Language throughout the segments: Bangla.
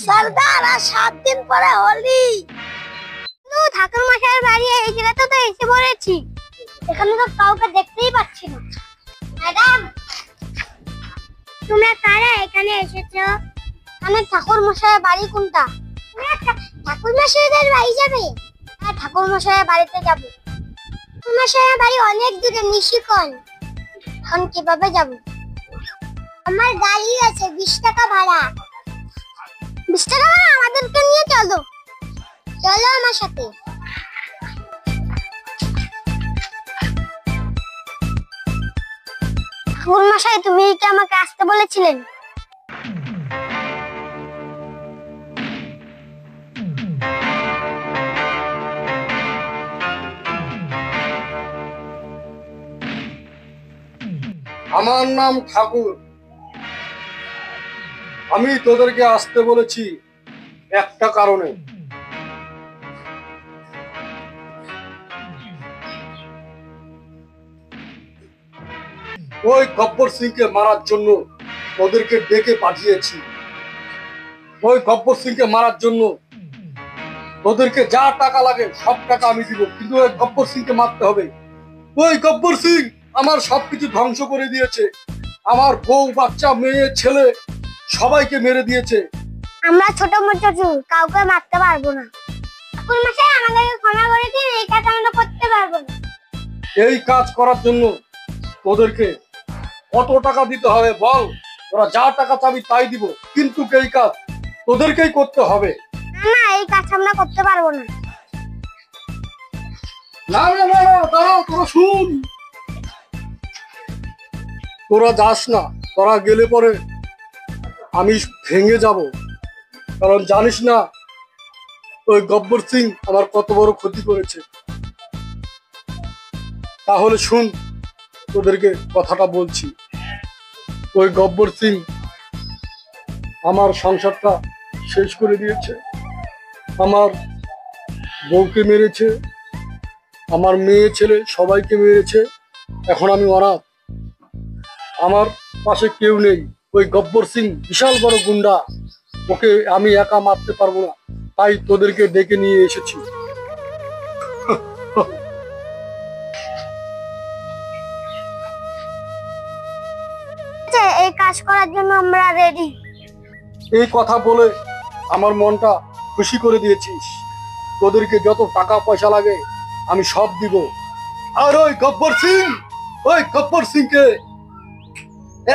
সর্দার আর 7 দিন পরে হোলি। ঠাকুর মশাইয়ের বাড়ি এই জায়গাতে তো এসে পড়েছি, এখানে তো কাউকে দেখতেই পাচ্ছি না। ম্যাডাম, তোমরা কারা এখানে এসেছো? আমি ঠাকুর মশাইয়ের বাড়ি কোনটা? ঠাকুর মশাইয়ের বাড়ি যাবে? হ্যাঁ, ঠাকুর মশাইয়ের বাড়িতে যাবো। ঠাকুর মশাইয়ের বাড়ি অনেক দূরে, নিশিকন। এখন কিভাবে যাব? আমার গাড়ি আছে, 20 টাকা ভাড়া। 20 টাকা ভাড়া? আমাদেরকে নিয়ে চলো, চলো আমার সাথে। ঠাকুর মশাই, তুমি কি আমাকে আসতে বলেছিলেন? আমার নাম ঠাকুর। আমি তোদেরকে আসতে বলেছি একটা কারণে। ওই গব্বর সিংকে মারার জন্য ওদেরকে ডেকে পাঠিয়েছি। ওই গব্বর সিংকে মারার জন্য ওদেরকে যা টাকা লাগে সব টাকা আমি দিব, কিন্তু ওই গব্বর সিংকে মারতে হবে। ওই গব্বর সিং আমার সবকিছু ধ্বংস করে দিয়েছে। আমার বউ, বাচ্চা, মেয়ে, ছেলে সবাইকে মেরে দিয়েছে। আমরা ছোট মোটো চুর, কাউকে মারতে পারবো না। ঠাকুর মশাই, আমাদেরকে ক্ষমা করে দিন, এই কাজ আমরা করতে পারবো না। এই কাজ করার জন্য ওদেরকে কত টাকা দিতে হবে বল? ওরা যা টাকা চাবি তাই দিব, কিন্তু এই কাজ তোদেরকেই করতে হবে। না, এই কাজ আমরা করতে পারবো না। না না না না, দাঁড়াও, তোরা শুন। তোরা যাস না, তোরা গেলে পরে আমি ভেঙে যাব। কারণ জানিস না ওই গব্বর সিং আমার কত বড় ক্ষতি করেছে। তাহলে শুন, তোদেরকে কথাটা বলছি। ওই গব্বর সিং আমার সংসারটা শেষ করে দিয়েছে। আমার বউকে মেরেছে, আমার মেয়ে, ছেলে সবাইকে মেরেছে। এখন আমি অনাথ, আমার পাশে কেউ নেই। ওই গব্বর সিং বিশাল বড় গুন্ডা, ওকে আমি একা মারতে পারবো না, তাই তোদেরকে ডেকে নিয়ে এসেছি। এই কাজ করার জন্য আমরা রেডি। এই কথা বলে আমার মনটা খুশি করে দিয়েছিস। তোদেরকে যত টাকা পয়সা লাগে আমি সব দিব। আর ওই গব্বর সিংকে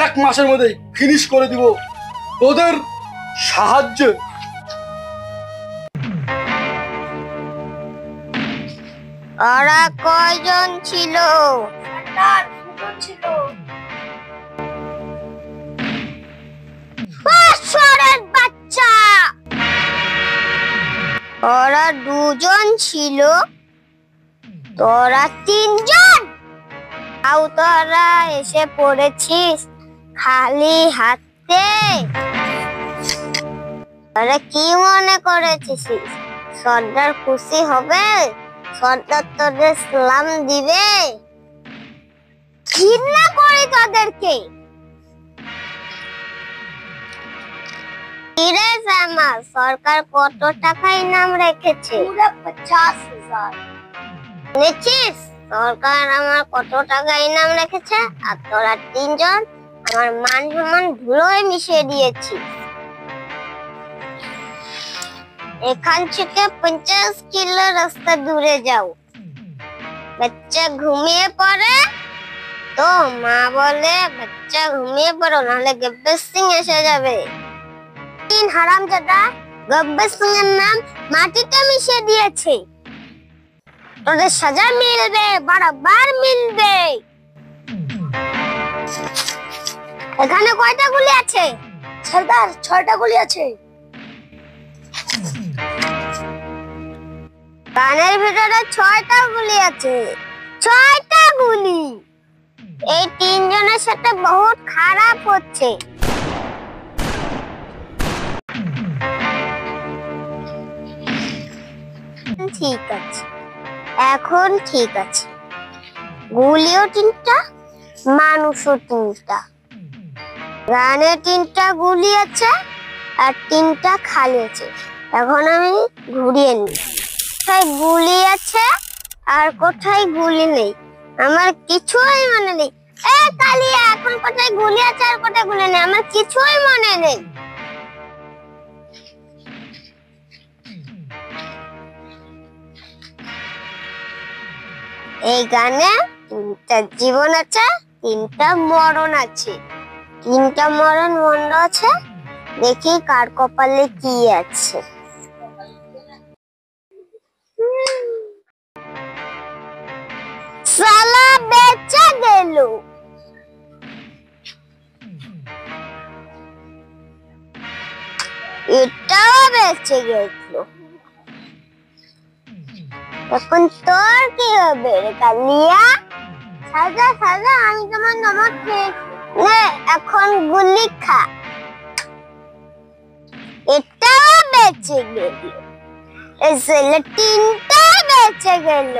1 মাসের মধ্যে ফিনিশ করে দিব তোদের সাহায্যে। ওরা কয়জন ছিল? ছিল। বাচ্চা, ওরা 2 জন ছিল, তোরা 3 জন। তাও তোরা এসে পড়েছিস খালি হাতে। তোরা কি মনে করেছিস সর্দার খুশি হবে? সর্দার তোদের সালাম দিবে? ঘৃণা করি তোদেরকে। সরকার কত টাকা ইনাম রেখেছে? 50,000। নিচ্ছিস? সরকার আমার কত টাকা ইনাম রেখেছে, আর তোরা 3 জন আমার মান সম্মান ধুলোয় মিশিয়ে দিয়েছিস। এখান থেকে 50 কিলো রাস্তা দূরে যাও। বাচ্চা ঘুমিয়ে পড়ে তো মা বলে বাচ্চা ঘুমিয়ে পড়ো, নাহলে গব্বর সিং এসে যাবে। হারামজাদা, গব্বর সিং এর নাম মাটিতে মিশিয়ে দিয়েছে। তোদের সাজা মিলবে, বরাবর মিলবে। এখানে কয়টা গুলি আছে? সর্দার, 6টা গুলি আছে। কানের ভিতরে 6টা গুলি আছে। 6টা গুলি। এই 3 জনের সাথে বহুত খারাপ হচ্ছে। ঠিক আছে, এখন ঠিক আছে। গুলিও 3টা, মানুষও 3টা। গানে 3টা গুলি আছে, আর 3টা খালি আছে। এখন আমি ঘুরিয়ে নিই। কোথায় গুলি আছে আর কোথায় গুলি নেই আমার কিছুই মনে নেই। এ কালিয়া, এখন কোথায় গুলি আছে আর কোথায় গুলি নেই আমার কিছুই মনে নেই। এই গানে 3টা জীবন আছে, 3টা মরণ আছে। 3টা মরণ বন্ধ আছে, দেখি কার কপালে কি আছে। সালা বেচা গেল। এটাও বেঁচে গেল। এখন তোর কি হবে রে কালিয়া? সাজা সাজা, আমি তোমার নমক খেয়েছি। এখন গুলি খা। এটাও বেঁচে গেল। এসলে 3টা বেঁচে গেল।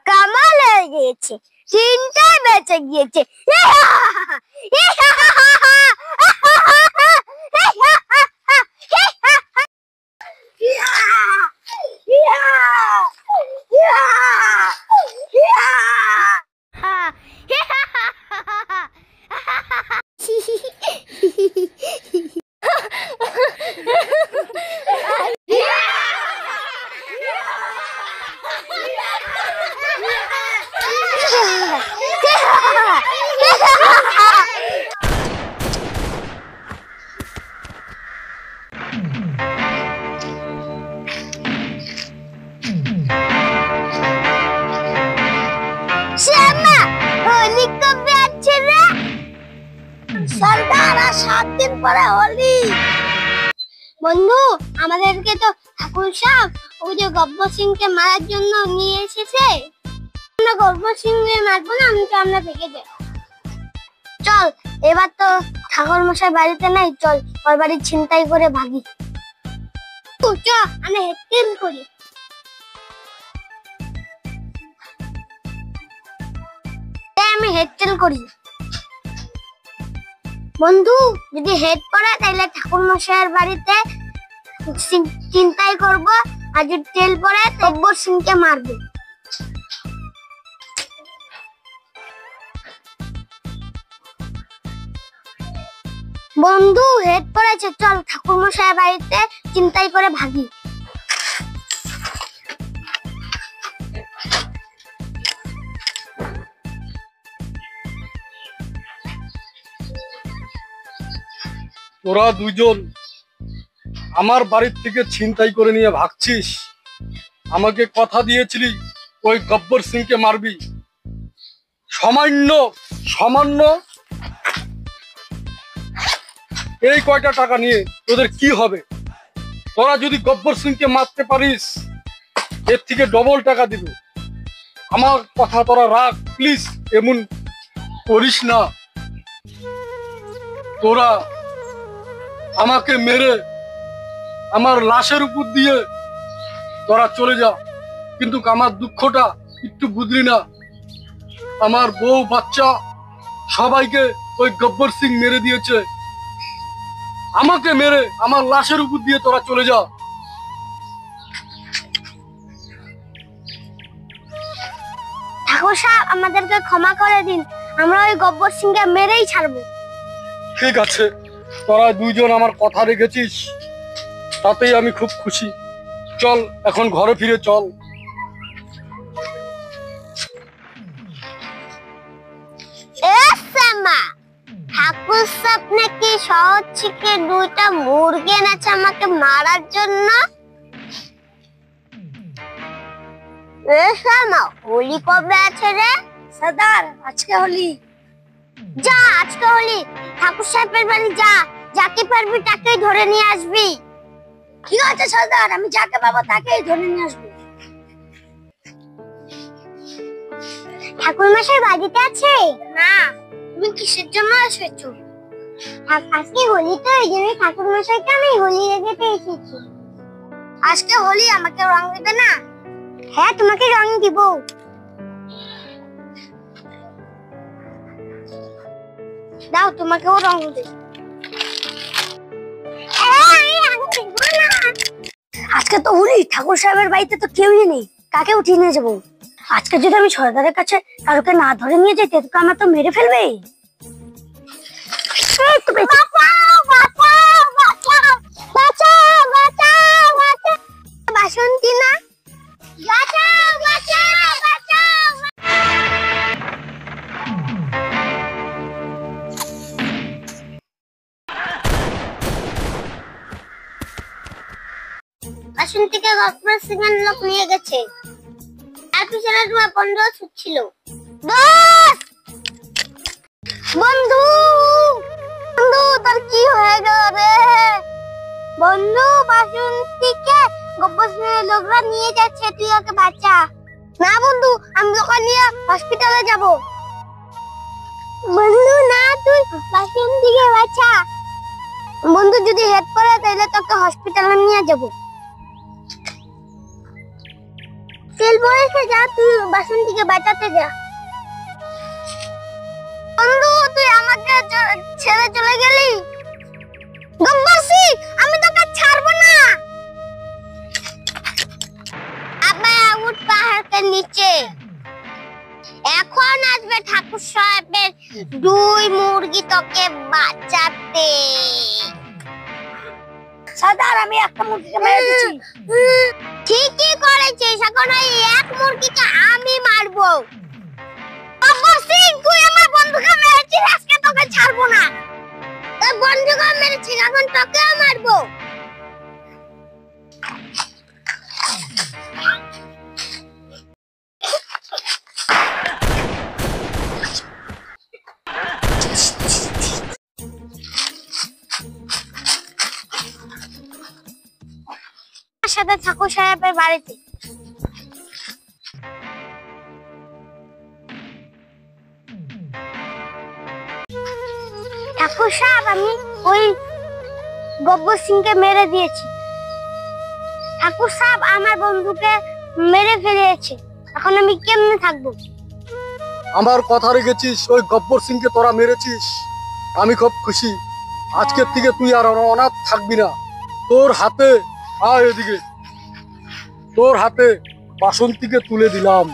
কামাল হয়ে গিয়েছে, 3টা বেঁচে গিয়েছে। শ্যামা, হোলি কবে আছে রে? সর্দার, আর 7 দিন পরে হোলি। বন্ধু, আমাদেরকে তো ঠাকুর সাহেব ওই যে গব্বর সিংকে মারার জন্য নিয়ে এসেছে। আমরা গব্বর সিংকে মারবো না, আমরা ভেগে যাই। চল, এবার তো ঠাকুর মশাই বাড়িতে নাই, চল ওর বাড়ি ছিনতাই করে ভাগি। চ, আমরা হেডটেল করি। আমি হেডটেল করি। বন্ধু, যদি হেড পড়ে তাহলে ঠাকুর মশাইয়ের বাড়িতে চিন্তাই করব, আর যদি টেল পড়ে গব্বর সিংকে মারবে। বন্ধু, হেড পড়েছে, চল ঠাকুর মশাইয়ের বাড়িতে চিন্তাই করে ভাগি। তোরা দুজন আমার বাড়ির থেকে ছিনতাই করে নিয়ে ভাগছিস। আমাকে কথা দিয়েছিলি ওই গব্বর সিংকে মারবি। সামান্য সামান্য এই কয়টা টাকা নিয়ে তোদের কি হবে? তোরা যদি গব্বর সিংকে মারতে পারিস, এর থেকে ডবল টাকা দিব। আমার কথা তোরা রাখ প্লিজ, এমন করিস না। তোরা আমাকে মেরে আমার লাশের উপর দিয়ে তোরা চলে যা, কিন্তু আমার দুঃখটা একটু বুঝলি না। আমার বউ বাচ্চা সবাইকে ওই গব্বর সিং মেরে দিয়েছে। আমাকে মেরে আমার লাশের উপর দিয়ে তোরা চলে যা। ঠাকুর সাহেব, আমাদেরকে ক্ষমা করে দিন, আমরা ওই গব্বর সিংকে মেরেই ছাড়বো। ঠিক আছে, তোরা দুইজন আমার কথা রেখেছিস, তাতেই আমি খুব খুশি। চল এখন ঘরে ফিরে চল। ঠাকুর সাহেব নাকি শহর থেকে 2টা মুরগি এনেছে আমাকে মারার জন্য। হোলি কবে আছে রে? সর্দার, আজকে হোলি। যা, আজকে হোলি, ঠাকুর সাহেবের বাড়ি যা, যাকে পারবি তাকেই ধরে নিয়ে আসবি। ঠিক আছে সর্দার, আমি যাকে পাবো তাকেই ধরে নিয়ে আসবো। ঠাকুর মশাই বাড়িতে আছে? না। তুমি কিসের জন্য এসেছো? আজকে হোলি তো, এই জন্য ঠাকুর মশাইকে আমি হোলি রেখেতে এসেছি। আজকে হোলি, আমাকে রং দেবে না? হ্যাঁ, তোমাকে রং দিব। দাও, তোমাকেও রং দেব। আজকে তো হোলি, ঠাকুর সাহেবের বাড়িতে তো কেউই নেই, কাকে উঠিয়ে নিয়ে যাবো? আজকে যদি আমি সর্দারের কাছে কারোকে না ধরে নিয়ে যাই, তো আমার তো মেরে ফেলবে। বাসন্তী না, বাঁচাও বাঁচাও বাঁচাও। বাসন্তীকে গপ্পর সিং এর লোক নিয়ে গেছে। আর পিছনে তোমার বন্ধু ছুটছিল। বন্ধু বন্ধু, তোর কি হয়ে গেল রে? বন্ধু, বাসন্তীকে গপ্পর সিং এর লোকরা নিয়ে যাচ্ছে, তুই ওকে বাঁচা। না বন্ধু, আমি তোকে নিয়ে হসপিটালে যাব। বন্ধু না, তুই বাসন্তীকে বাঁচা। বন্ধু, যদি হেড পড়ে তাহলে তোকে হসপিটালে নিয়ে যাব। তেল বয়েছে, যা, তুই বাসন্তীকে বাঁচাতে যা। বন্ধু, তুই আমাকে ছেড়ে চলে গেলি। গব্বর সিং, আমি তোকে ছাড়বো না। আবার উঠ পাহাড়ের নিচে। এখন আসবে ঠাকুর সাহেবের 2 মুরগি তোকে বাঁচাতে। সর্দার, আমি একটা মুরগিকে মেরে দিচ্ছি। ঠিকই করেছিস, এখন ওই 1 মুরগিকে আমি মারবো। গব্বর সিং, তুই আমার বন্ধুকে মেরেছিস, আজকে তোকে ছাড়বো না। তোর বন্ধুকে মেরেছিস, এখন তোকেও মারবো। সাথে ঠাকুর সাহেবের বাড়িতে। ঠাকুর সাহেব, আমি ওই গব্বর সিংকে মেরে দিয়েছি। ঠাকুর সাহেব আমার বন্ধুকে মেরে ফেলেছে, এখন আমি কেমনে থাকবো? আমার কথা রেখেছিস, ওই গব্বর সিংকে তোরা মেরেছিস, আমি খুব খুশি। আজকের থেকে তুই আর অনাথ থাকবি না। তোর হাতে, আয় এদিকে, তোর হাতে বাসন্তীকে তুলে দিলাম।